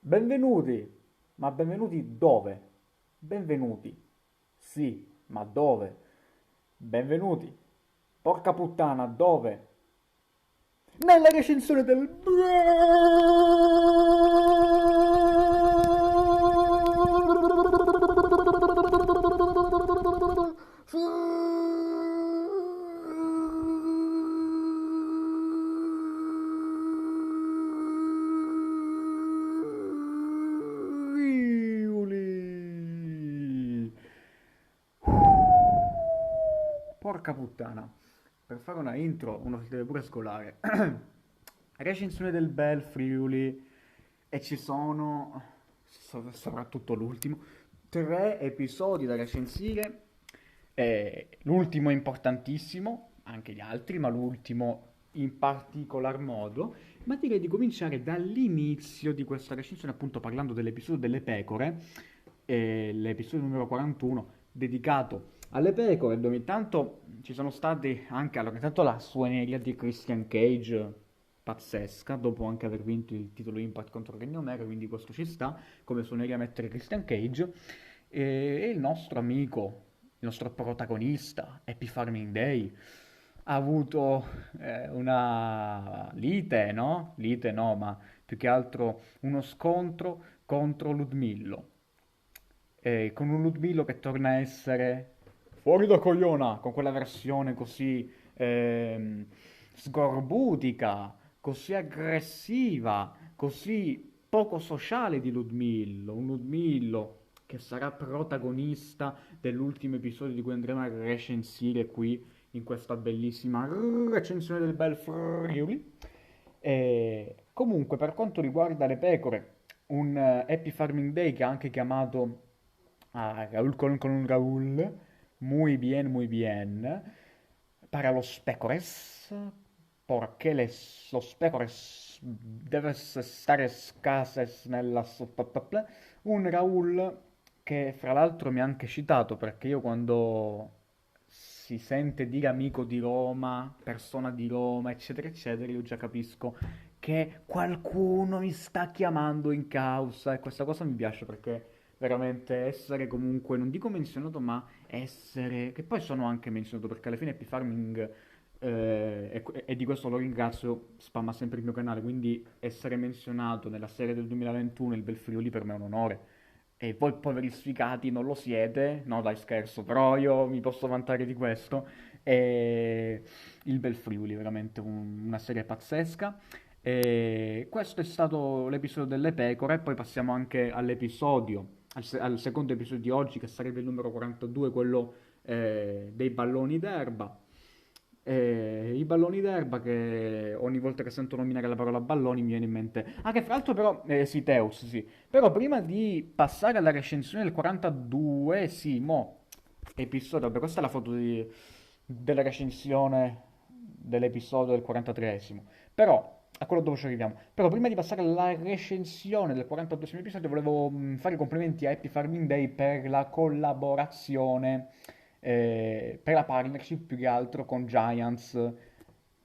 Benvenuti! Ma benvenuti dove? Benvenuti. Sì, ma dove? Benvenuti. Porca puttana, dove? Nella recensione del... Friuli. Porca puttana. Per fare una intro uno si deve pure scolare. Recensione del bel Friuli e ci sono, soprattutto l'ultimo, tre episodi da recensire. L'ultimo è importantissimo, anche gli altri, ma l'ultimo in particolar modo. Ma direi di cominciare dall'inizio di questa recensione, appunto parlando dell'episodio delle pecore, l'episodio numero 41, dedicato alle pecore, dove intanto ci sono stati anche, allora intanto la suoneria di Christian Cage, pazzesca, dopo anche aver vinto il titolo Impact contro Kenny Omega, quindi questo ci sta, come suoneria mettere Christian Cage, e il nostro amico, il nostro protagonista, Happy Farming Day, ha avuto una lite, no? Lite no, ma più che altro uno scontro contro Ludmillo. Con un Ludmillo che torna a essere fuori da cogliona, con quella versione così sgorbutica, così aggressiva, così poco sociale di Ludmillo. Un Ludmillo che sarà protagonista dell'ultimo episodio di cui andremo a recensire qui in questa bellissima recensione del bel Friuli. Comunque, per quanto riguarda le pecore, un Happy Farming Day che ha anche chiamato Raúl con un Raúl, muy bien, para los pecores, porque los pecores debes stare escases nella soppa. Un Raúl che fra l'altro mi ha anche citato perché io quando si sente dire amico di Roma, persona di Roma, eccetera, eccetera, io già capisco che qualcuno mi sta chiamando in causa e questa cosa mi piace perché veramente essere comunque, non dico menzionato, ma essere, che poi sono anche menzionato perché alla fine Happy Farming, e di questo lo ringrazio, spamma sempre il mio canale, quindi essere menzionato nella serie del 2021, il Bel Friuli, per me è un onore. E voi poveri sfigati non lo siete, no dai scherzo, però io mi posso vantare di questo. E il Bel Friuli, veramente una serie pazzesca. E questo è stato l'episodio delle pecore, poi passiamo anche all'episodio, al secondo episodio di oggi, che sarebbe il numero 42, quello dei balloni d'erba. I balloni d'erba che ogni volta che sento nominare la parola balloni mi viene in mente... Ah, che fra l'altro però... sì, Teus, sì. Però prima di passare alla recensione del 42, sì, mo... Episodio... Vabbè, questa è la foto della recensione dell'episodio del 43esimo. Però, a quello dove ci arriviamo. Però prima di passare alla recensione del 42esimo episodio, volevo fare i complimenti a Happy Farming Day per la collaborazione, per la partnership più che altro con Giants.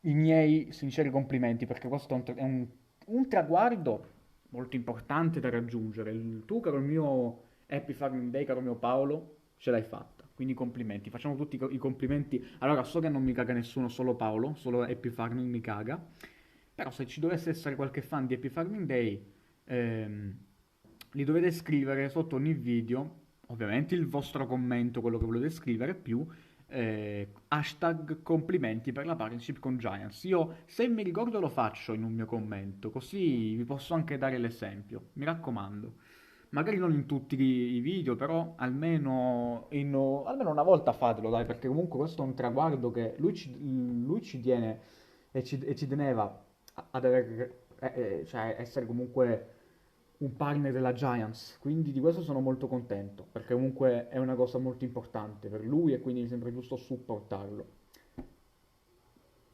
I miei sinceri complimenti perché questo è un traguardo molto importante da raggiungere. Tu, caro il mio Happy Farming Day, caro mio Paolo, ce l'hai fatta. Quindi complimenti, facciamo tutti i complimenti. Allora, so che non mi caga nessuno, solo Paolo, solo Happy Farming mi caga. Però se ci dovesse essere qualche fan di Happy Farming Day, ehm, li dovete scrivere sotto ogni video, ovviamente il vostro commento, quello che volete scrivere, più hashtag complimenti per la partnership con Giants. Io, se mi ricordo, lo faccio in un mio commento, così vi posso anche dare l'esempio. Mi raccomando. Magari non in tutti i video, però almeno una volta fatelo, dai, perché comunque questo è un traguardo che lui ci tiene e ci teneva ad aver, cioè essere comunque un partner della Giants, quindi di questo sono molto contento, perché comunque è una cosa molto importante per lui e quindi mi sembra giusto supportarlo.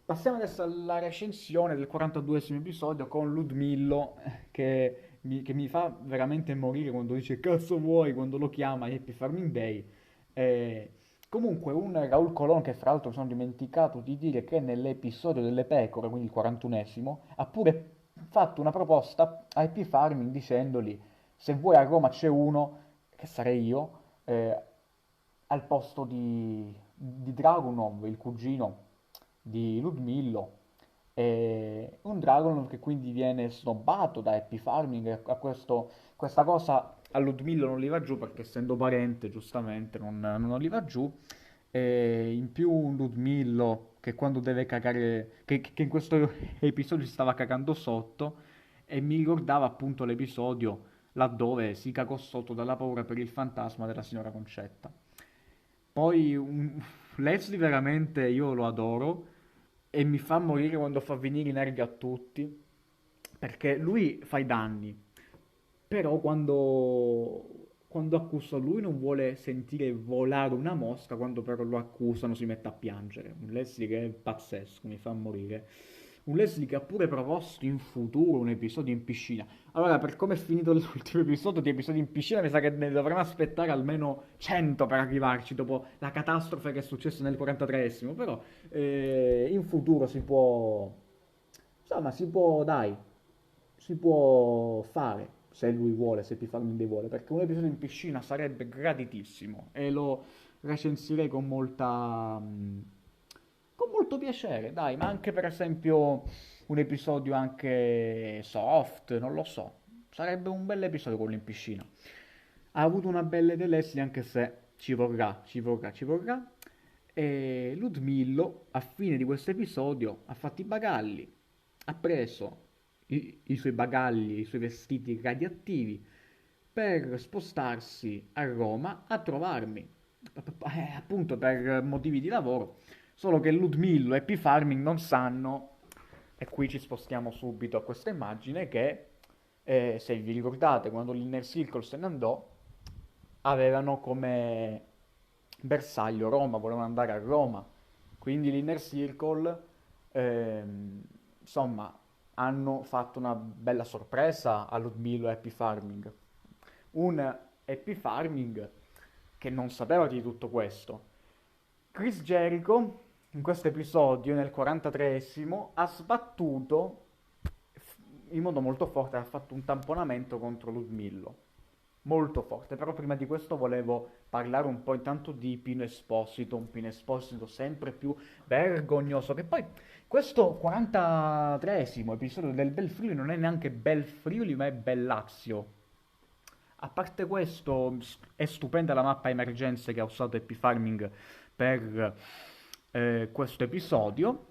Passiamo adesso alla recensione del 42esimo episodio con Ludmillo che mi fa veramente morire quando dice cazzo vuoi quando lo chiama Happy Farming Day. Eh, Comunque un Raul Colon che fra l'altro mi sono dimenticato di dire che nell'episodio delle pecore, quindi il 41esimo, ha pure fatto una proposta a Happy Farming dicendogli se vuoi a Roma c'è uno, che sarei io, al posto di Dragunov, il cugino di Ludmillo, un Dragunov che quindi viene snobbato da Happy Farming e questa cosa a Ludmillo non gli va giù perché essendo parente giustamente non gli va giù. E in più un Ludmillo che quando deve cagare, che in questo episodio si stava cagando sotto e mi ricordava appunto l'episodio laddove si cagò sotto dalla paura per il fantasma della signora Concetta. Poi Leslie veramente io lo adoro e mi fa morire quando fa venire i nervi a tutti, perché lui fa i danni, però quando accusa lui non vuole sentire volare una mosca, quando però lo accusano si mette a piangere. Un Leslie che è pazzesco, mi fa morire. Un Leslie che ha pure proposto in futuro un episodio in piscina. Allora, per come è finito l'ultimo episodio di episodi in piscina, mi sa che ne dovremmo aspettare almeno 100 per arrivarci dopo la catastrofe che è successa nel 43esimo. Però in futuro si può, insomma, dai, si può fare se lui vuole, se Epifarminde vuole, perché un episodio in piscina sarebbe graditissimo e lo recensirei con molto piacere, dai, ma anche per esempio un episodio anche soft, non lo so, sarebbe un bel episodio quello in piscina. Ha avuto una bella idea Leslie anche se ci vorrà. E Ludmillo, a fine di questo episodio, ha fatto i bagagli, ha preso i suoi bagagli, i suoi vestiti radioattivi per spostarsi a Roma a trovarmi, appunto per motivi di lavoro. Solo che Ludmillo e P-Farming non sanno, e qui ci spostiamo subito a questa immagine, che se vi ricordate quando l'Inner Circle se ne andò, avevano come bersaglio Roma, volevano andare a Roma. Quindi l'Inner Circle, insomma, hanno fatto una bella sorpresa a Ludmillo e Happy Farming. Un Happy Farming che non sapeva di tutto questo. Chris Jericho, in questo episodio, nel 43esimo, ha sbattuto in modo molto forte, ha fatto un tamponamento contro Ludmillo. Molto forte, però prima di questo volevo parlare un po' intanto di Pino Esposito, un Pino Esposito sempre più vergognoso, che poi questo 43esimo episodio del Bel Friuli non è neanche Bel Friuli, ma è Bellazio. A parte questo, è stupenda la mappa emergenze che ha usato Happy Farming per questo episodio.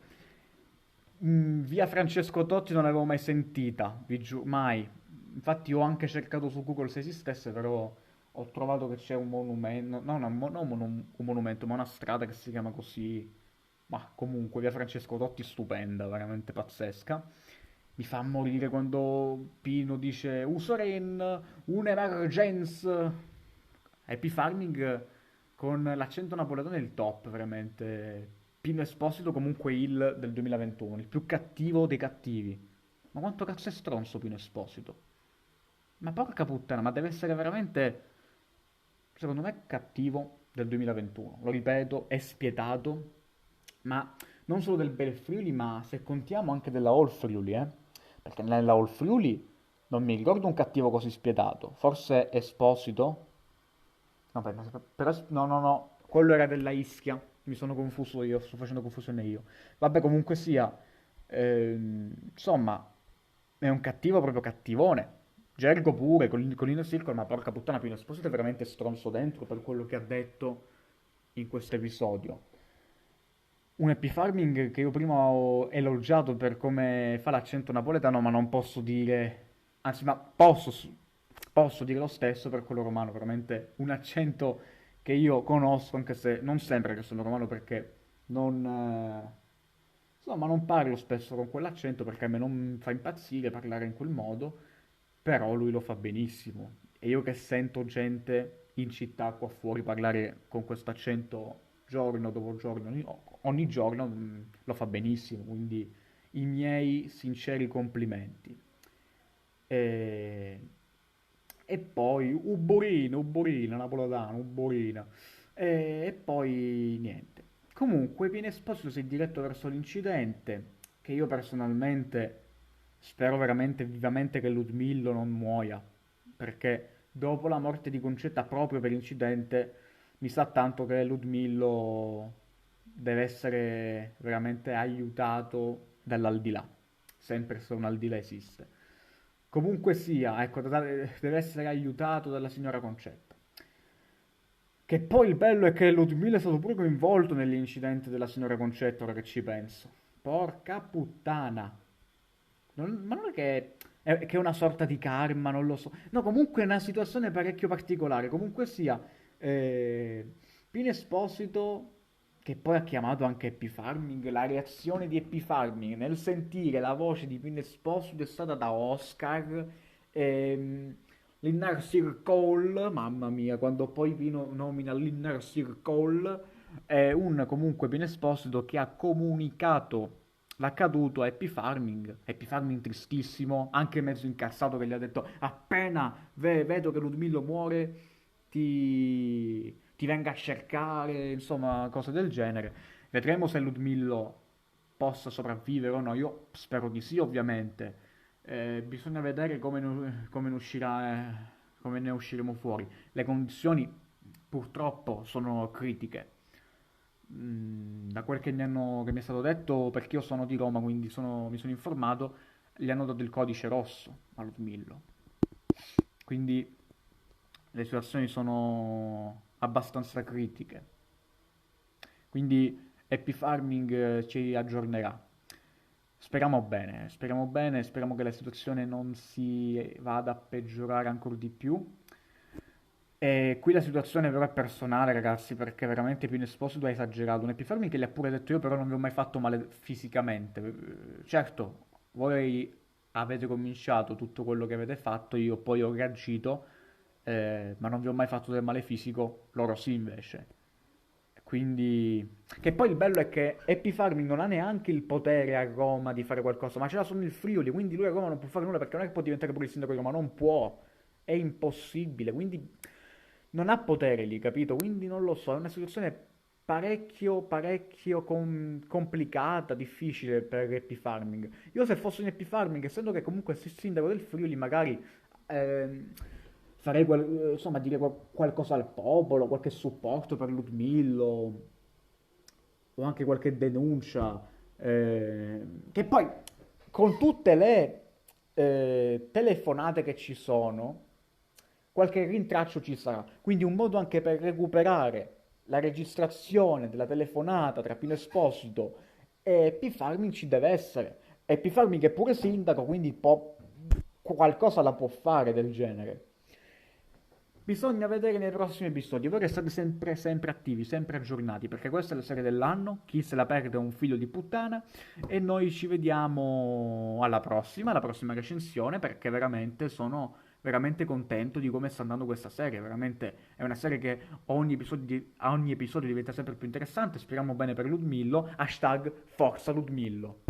Via Francesco Totti non l'avevo mai sentita, vi giuro, mai. Infatti ho anche cercato su Google se esistesse, però ho trovato che c'è un monumento, no, non un monumento, ma una strada che si chiama così. Ma comunque, via Francesco Totti stupenda, veramente pazzesca. Mi fa morire quando Pino dice userei un'emergenza. Happy Farming con l'accento napoletano è il top, veramente. Pino Esposito comunque il del 2021, il più cattivo dei cattivi. Ma quanto cazzo è stronzo Pino Esposito? Ma porca puttana, ma deve essere veramente, secondo me, cattivo del 2021. Lo ripeto, è spietato, ma non solo del Bel Friuli, ma se contiamo anche della All Friuli, eh? Perché nella All Friuli non mi ricordo un cattivo così spietato. Forse Esposito? No, però, no, no, no, quello era della Ischia. Mi sono confuso io, sto facendo confusione io. Vabbè, comunque sia, insomma, è un cattivo proprio cattivone. Gergo pure, con l'Inner Circle, ma porca puttana, Pino Esposito è veramente stronzo dentro per quello che ha detto in questo episodio. Un happy farming che io prima ho elogiato per come fa l'accento napoletano, ma non posso dire, anzi, ma posso dire lo stesso per quello romano, veramente un accento che io conosco, anche se non sembra che sono romano perché non, insomma, non parlo spesso con quell'accento perché a me non fa impazzire parlare in quel modo, però lui lo fa benissimo. E io che sento gente in città qua fuori parlare con questo accento giorno dopo giorno, ogni giorno, lo fa benissimo, quindi i miei sinceri complimenti. E, e poi Uborina, napoletano, Uborina. E poi niente. Comunque, Pino Esposito si è diretto verso l'incidente, che io personalmente spero veramente vivamente che Ludmillo non muoia, perché dopo la morte di Concetta, proprio per l'incidente, mi sa tanto che Ludmillo deve essere veramente aiutato dall'aldilà, sempre se un aldilà esiste. Comunque sia, ecco, deve essere aiutato dalla signora Concetta. Che poi il bello è che Ludmilla è stato pure coinvolto nell'incidente della signora Concetta, ora che ci penso. Porca puttana. Ma non è che è una sorta di karma, non lo so. No, comunque è una situazione parecchio particolare. Comunque sia, eh, Pino Esposito, che poi ha chiamato anche Happy Farming, la reazione di Happy Farming nel sentire la voce di Pino Esposito è stata da Oscar. Ehm, L'Inner Circle, mamma mia, quando poi Pino nomina l'Inner Circle, è un comunque Pino Esposito che ha comunicato l'accaduto a Happy Farming tristissimo, anche mezzo incazzato che gli ha detto appena vedo che Ludmillo muore ti venga a cercare, insomma, cose del genere. Vedremo se Ludmillo possa sopravvivere o no, io spero di sì ovviamente. Bisogna vedere come ne uscirà, come ne usciremo fuori. Le condizioni purtroppo sono critiche. Da quel che mi è stato detto, perché io sono di Roma, quindi mi sono informato, gli hanno dato il codice rosso a Ludmillo. Quindi le situazioni sono abbastanza critiche. Quindi Happy Farming ci aggiornerà. Speriamo bene, speriamo che la situazione non si vada a peggiorare ancora di più. E qui la situazione però è personale, ragazzi, perché veramente Pino Esposito ha esagerato. Un Happy Farming che gli ha pure detto io, però non vi ho mai fatto male fisicamente. Certo, voi avete cominciato tutto quello che avete fatto, io poi ho reagito, ma non vi ho mai fatto del male fisico, loro sì invece. Quindi... Che poi il bello è che Happy Farming non ha neanche il potere a Roma di fare qualcosa, ma ce l'ha solo il Friuli, quindi lui a Roma non può fare nulla perché non è che può diventare pure il sindaco di Roma, non può, è impossibile, quindi non ha potere lì, capito? Quindi non lo so, è una situazione parecchio complicata, difficile per Happy Farming. Io se fossi in Happy Farming, essendo che comunque sei sindaco del Friuli, magari ehm, farei insomma dire qualcosa al popolo, qualche supporto per Ludmillo o anche qualche denuncia, che poi con tutte le telefonate che ci sono, qualche rintraccio ci sarà. Quindi un modo anche per recuperare la registrazione della telefonata tra Pino Esposito e Happy Farming ci deve essere. Happy Farming è pure sindaco, quindi qualcosa la può fare del genere. Bisogna vedere nei prossimi episodi. Voi restate sempre attivi, sempre aggiornati, perché questa è la serie dell'anno. Chi se la perde è un figlio di puttana. E noi ci vediamo alla prossima recensione, perché veramente sono veramente contento di come sta andando questa serie. Veramente è una serie che a ogni episodio diventa sempre più interessante. Speriamo bene per Ludmillo. Hashtag Forza Ludmillo.